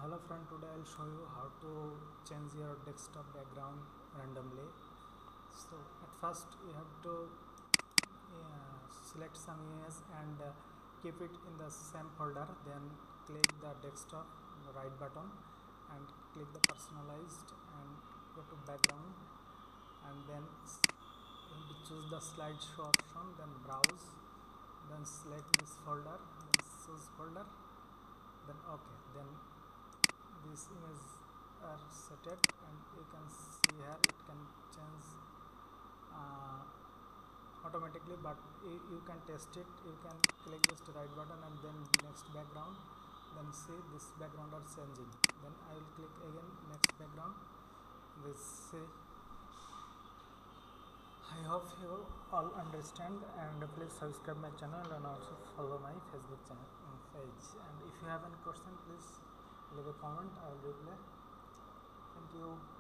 Hello friend, today I'll show you how to change your desktop background randomly. So at first you have to select some image and keep it in the same folder, then click the desktop right button and click the personalized and go to background, and then you have to choose the slideshow option, then browse, then select this folder, then choose folder, then okay, then these images are set and you can see here it can change automatically, but you can test it. You can click just right button and then next background, then see this background are changing, then I will click again next background. This see, I hope you all understand, and please subscribe my channel and also follow my Facebook channel page, and if you have any question please leave a comment, I will reply. Thank you.